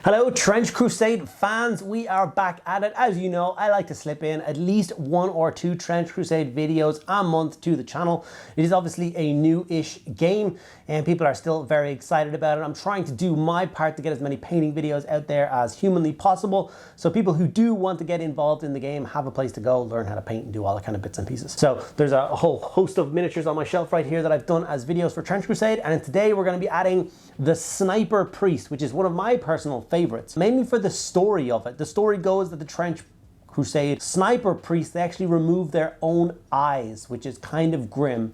Hello Trench Crusade fans, we are back at it. As you know, I like to slip in at least 1 or 2 Trench Crusade videos a month to the channel. It is obviously a new-ish game and people are still very excited about it. I'm trying to do my part to get as many painting videos out there as humanly possible, so people who do want to get involved in the game have a place to go, learn how to paint and do all the kind of bits and pieces. So there's a whole host of miniatures on my shelf right here that I've done as videos for Trench Crusade, and today we're going to be adding the Sniper Priest, which is one of my personal favorites, mainly for the story of it. The story goes that the Trench Crusade Sniper Priest, they actually remove their own eyes, which is kind of grim,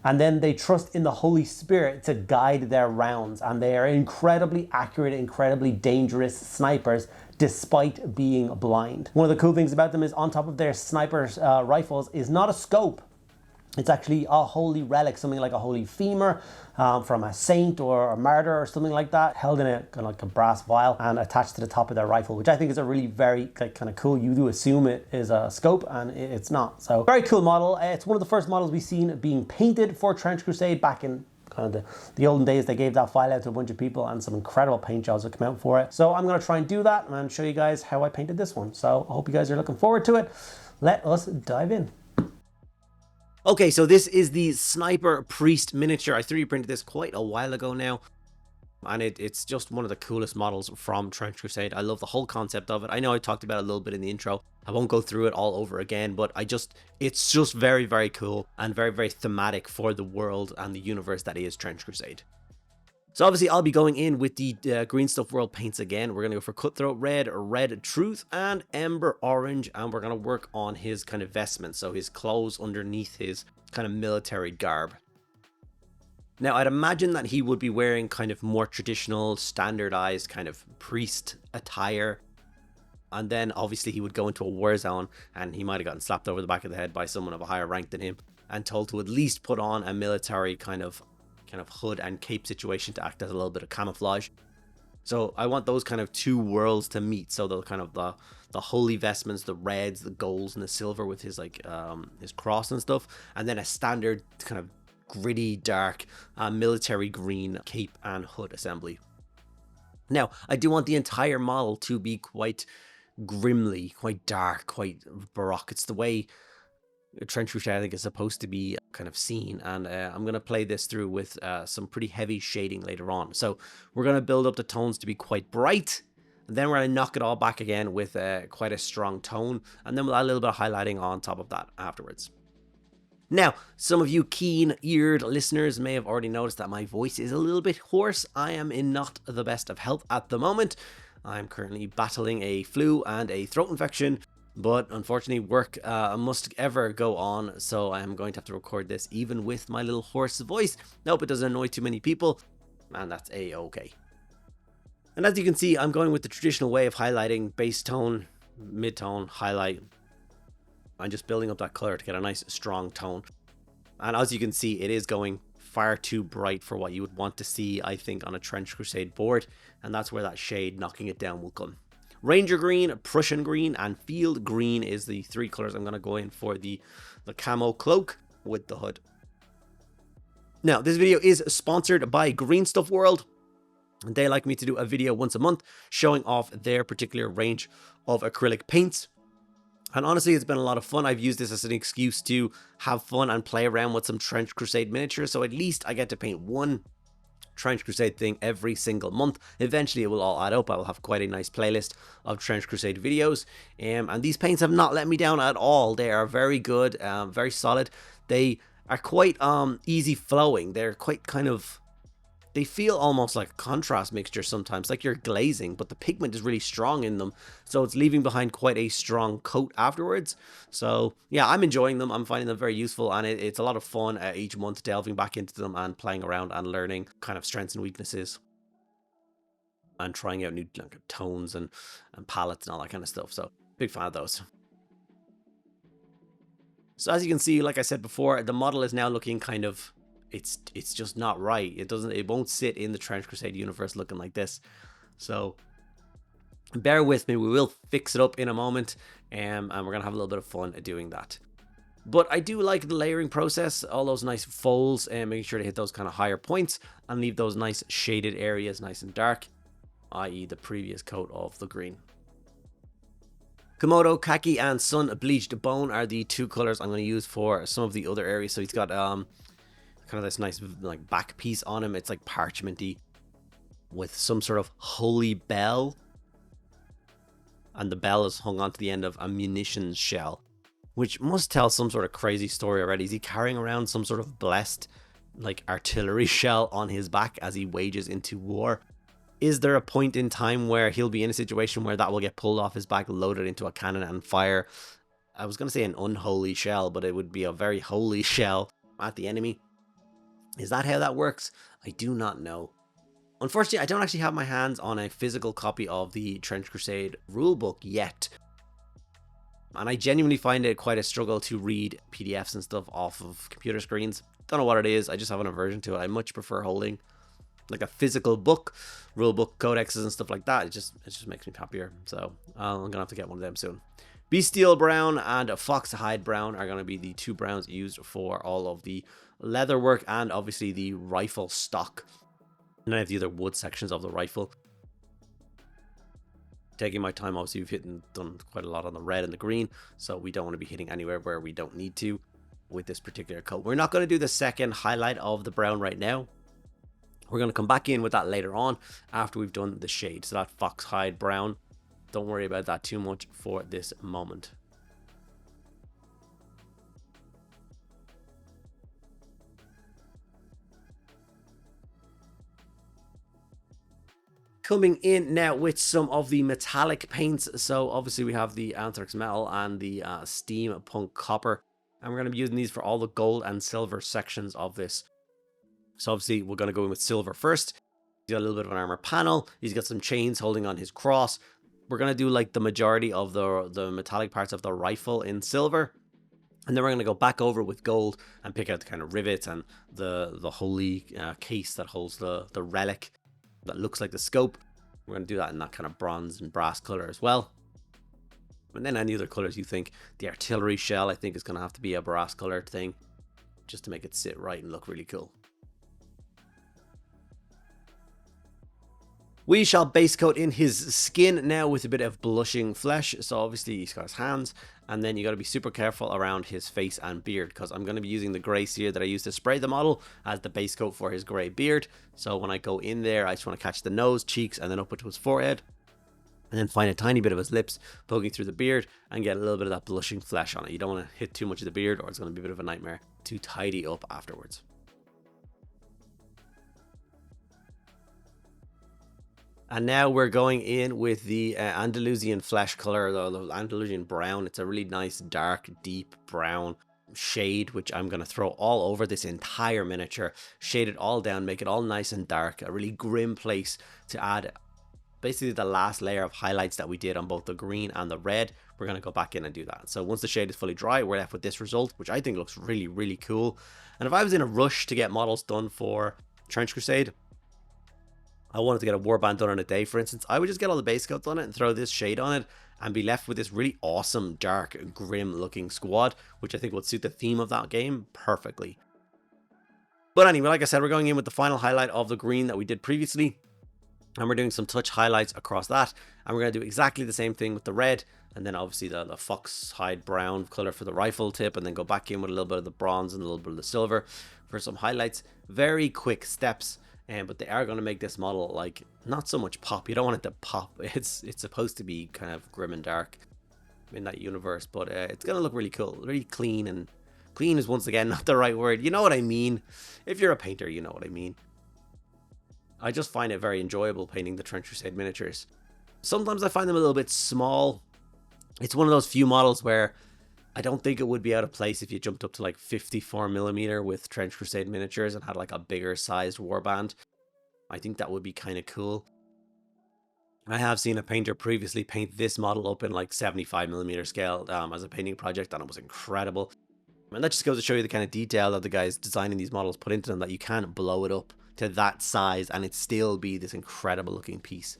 and then they trust in the Holy Spirit to guide their rounds, and they are incredibly accurate, incredibly dangerous snipers despite being blind. One of the cool things about them is on top of their sniper rifles is not a scope. It's actually a holy relic, something like a holy femur from a saint or a martyr or something like that, held in a kind of like a brass vial and attached to the top of their rifle, which I think is a really very kind of cool. You do assume it is a scope and it's not. So very cool model. It's one of the first models we've seen being painted for Trench Crusade back in kind of the olden days. They gave that file out to a bunch of people and some incredible paint jobs have come out for it. So I'm going to try and do that and show you guys how I painted this one. So I hope you guys are looking forward to it. Let us dive in. Okay, so this is the Sniper Priest miniature. I 3D printed this quite a while ago now, and it's just one of the coolest models from Trench Crusade. I love the whole concept of it. I know I talked about it a little bit in the intro. I won't go through it all over again, but it's just very, very cool and very, very thematic for the world and the universe that is Trench Crusade. So obviously I'll be going in with the Green Stuff World paints again. We're going to go for Cutthroat Red, Red Truth, and Ember Orange. And we're going to work on his kind of vestments. So his clothes underneath his kind of military garb. Now I'd imagine that he would be wearing kind of more traditional, standardized kind of priest attire. And then obviously he would go into a war zone and he might have gotten slapped over the back of the head by someone of a higher rank than him and told to at least put on a military kind of hood and cape situation to act as a little bit of camouflage. So I want those kind of two worlds to meet. So the kind of the holy vestments, the reds, the golds, and the silver with his like his cross and stuff, and then a standard kind of gritty, dark military green cape and hood assembly. Now I do want the entire model to be quite grimly, quite dark, quite baroque. It's the way Trench Crusade I think is supposed to be kind of seen, and I'm going to play this through with some pretty heavy shading later on. So we're going to build up the tones to be quite bright, and then we're going to knock it all back again with quite a strong tone, and then we'll add a little bit of highlighting on top of that afterwards. Now, some of you keen-eared listeners may have already noticed that my voice is a little bit hoarse. I am in not the best of health at the moment. I'm currently battling a flu and a throat infection, but unfortunately work must ever go on, so I'm going to have to record this even with my little hoarse voice. I hope it doesn't annoy too many people, and that's a-okay. And as you can see, I'm going with the traditional way of highlighting: base tone, mid-tone, highlight. I'm just building up that color to get a nice strong tone. And as you can see, it is going far too bright for what you would want to see, I think, on a Trench Crusade board, and that's where that shade knocking it down will come. Ranger Green, Prussian Green, and Field Green is the 3 colors I'm going to go in for the camo cloak with the hood. Now, this video is sponsored by Green Stuff World. They like me to do a video once a month showing off their particular range of acrylic paints. And honestly, it's been a lot of fun. I've used this as an excuse to have fun and play around with some Trench Crusade miniatures. So at least I get to paint one Trench Crusade thing every single month. Eventually it will all add up. I will have quite a nice playlist of Trench Crusade videos, and these paints have not let me down at all. They are very good, very solid. They are quite easy flowing. They're quite kind of, they feel almost like a contrast mixture sometimes, like you're glazing, but the pigment is really strong in them, so it's leaving behind quite a strong coat afterwards. So yeah, I'm enjoying them. I'm finding them very useful, and it's a lot of fun each month delving back into them and playing around and learning kind of strengths and weaknesses and trying out new tones and palettes and all that kind of stuff. So big fan of those. So as you can see, like I said before, the model is now looking kind of, it's just not right. It won't sit in the Trench Crusade universe looking like this. So bear with me, we will fix it up in a moment, and we're gonna have a little bit of fun doing that. But I do like the layering process, all those nice folds, and making sure to hit those kind of higher points and leave those nice shaded areas nice and dark. i.e. the previous coat of the green. Komodo, Khaki, and Sun Bleached Bone are the two colors I'm going to use for some of the other areas. So he's got kind of this nice like back piece on him. It's like parchmenty with some sort of holy bell, and the bell is hung onto the end of a munitions shell, which must tell some sort of crazy story already. Is he carrying around some sort of blessed like artillery shell on his back as he wages into war? Is there a point in time where he'll be in a situation where that will get pulled off his back, loaded into a cannon and fire? I was going to say an unholy shell, but it would be a very holy shell at the enemy. Is that how that works? I do not know. Unfortunately, I don't actually have my hands on a physical copy of the Trench Crusade rulebook yet. And I genuinely find it quite a struggle to read PDFs and stuff off of computer screens. Don't know what it is, I just have an aversion to it. I much prefer holding like a physical book, rulebook, codexes and stuff like that. It just makes me happier. So I'm gonna have to get one of them soon. Bestial Brown and Foxhide Brown are going to be the two browns used for all of the leather work and obviously the rifle stock. And I have the other wood sections of the rifle. Taking my time, obviously we've done quite a lot on the red and the green, so we don't want to be hitting anywhere where we don't need to with this particular coat. We're not going to do the second highlight of the brown right now. We're going to come back in with that later on after we've done the shade. So that Foxhide Brown, don't worry about that too much for this moment. Coming in now with some of the metallic paints. So obviously we have the Anthrax Metal and the Steampunk Copper. And we're going to be using these for all the gold and silver sections of this. So obviously we're going to go in with silver first. He's got a little bit of an armor panel. He's got some chains holding on his cross. We're going to do like the majority of the metallic parts of the rifle in silver. And then we're going to go back over with gold and pick out the kind of rivets and the holy case that holds the relic that looks like the scope. We're going to do that in that kind of bronze and brass color as well. And then any other colors you think. The artillery shell I think is going to have to be a brass colored thing, just to make it sit right and look really cool. We shall base coat in his skin now with a bit of blushing flesh. So obviously he's got his hands, and then you got to be super careful around his face and beard, because I'm going to be using the grey sear that I used to spray the model as the base coat for his grey beard. So when I go in there, I just want to catch the nose, cheeks, and then up into his forehead, and then find a tiny bit of his lips poking through the beard and get a little bit of that blushing flesh on it. You don't want to hit too much of the beard, or it's going to be a bit of a nightmare to tidy up afterwards. And now we're going in with the Andalusian flesh color, the Andalusian brown. It's a really nice, dark, deep brown shade, which I'm going to throw all over this entire miniature. Shade it all down, make it all nice and dark. A really grim place to add basically the last layer of highlights that we did on both the green and the red. We're going to go back in and do that. So once the shade is fully dry, we're left with this result, which I think looks really, really cool. And if I was in a rush to get models done for Trench Crusade, I wanted to get a warband done in a day, for instance, I would just get all the base coats on it and throw this shade on it and be left with this really awesome, dark, grim looking squad, which I think would suit the theme of that game perfectly. But anyway, like I said, we're going in with the final highlight of the green that we did previously, and we're doing some touch highlights across that, and we're going to do exactly the same thing with the red, and then obviously the Foxhide Brown color for the rifle tip, and then go back in with a little bit of the bronze and a little bit of the silver for some highlights. Very quick steps. But they are going to make this model like not so much pop. You don't want it to pop. It's supposed to be kind of grim and dark in that universe, but it's going to look really cool, really clean. And clean is once again not the right word. You know what I mean? If you're a painter, you know what I mean. I just find it very enjoyable painting the Trench Crusade miniatures. Sometimes I find them a little bit small. It's one of those few models where I don't think it would be out of place if you jumped up to like 54mm with Trench Crusade miniatures and had like a bigger sized warband. I think that would be kind of cool. I have seen a painter previously paint this model up in like 75mm scale as a painting project, and it was incredible. And that just goes to show you the kind of detail that the guys designing these models put into them, that you can't blow it up to that size and it still be this incredible looking piece.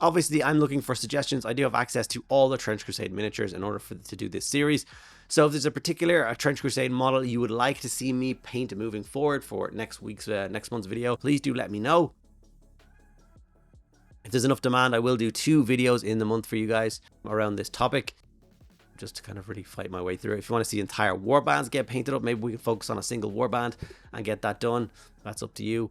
Obviously, I'm looking for suggestions. I do have access to all the Trench Crusade miniatures in order to do this series. So if there's a particular Trench Crusade model you would like to see me paint moving forward for next month's video, please do let me know. If there's enough demand, I will do 2 videos in the month for you guys around this topic, just to kind of really fight my way through it. If you want to see entire warbands get painted up, maybe we can focus on a single warband and get that done. That's up to you.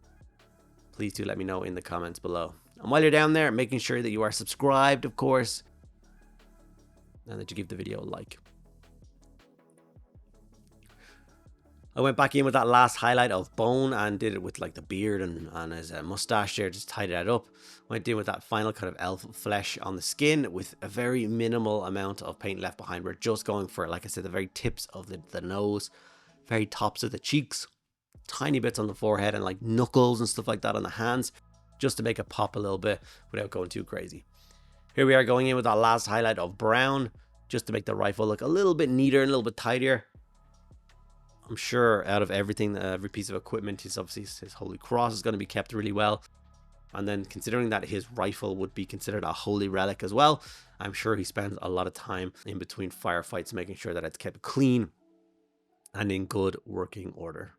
Please do let me know in the comments below. And while you're down there, making sure that you are subscribed, of course, and that you give the video a like. I went back in with that last highlight of Bone and did it with like the beard and his mustache there, just tidied that up. Went in with that final kind of elf flesh on the skin with a very minimal amount of paint left behind. We're just going for, like I said, the very tips of the nose, very tops of the cheeks, tiny bits on the forehead and like knuckles and stuff like that on the hands, just to make it pop a little bit without going too crazy. Here we are going in with that last highlight of brown, just to make the rifle look a little bit neater and a little bit tidier. I'm sure out of everything, every piece of equipment, his holy cross is going to be kept really well. And then considering that his rifle would be considered a holy relic as well, I'm sure he spends a lot of time in between firefights making sure that it's kept clean and in good working order.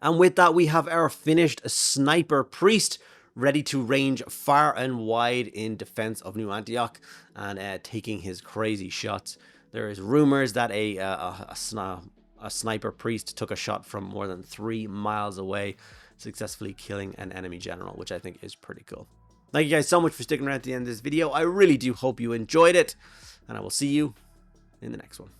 And with that, we have our finished sniper priest, ready to range far and wide in defense of New Antioch and taking his crazy shots. There is rumors that a sniper priest took a shot from more than 3 miles away, successfully killing an enemy general, which I think is pretty cool. Thank you guys so much for sticking around to the end of this video. I really do hope you enjoyed it, and I will see you in the next one.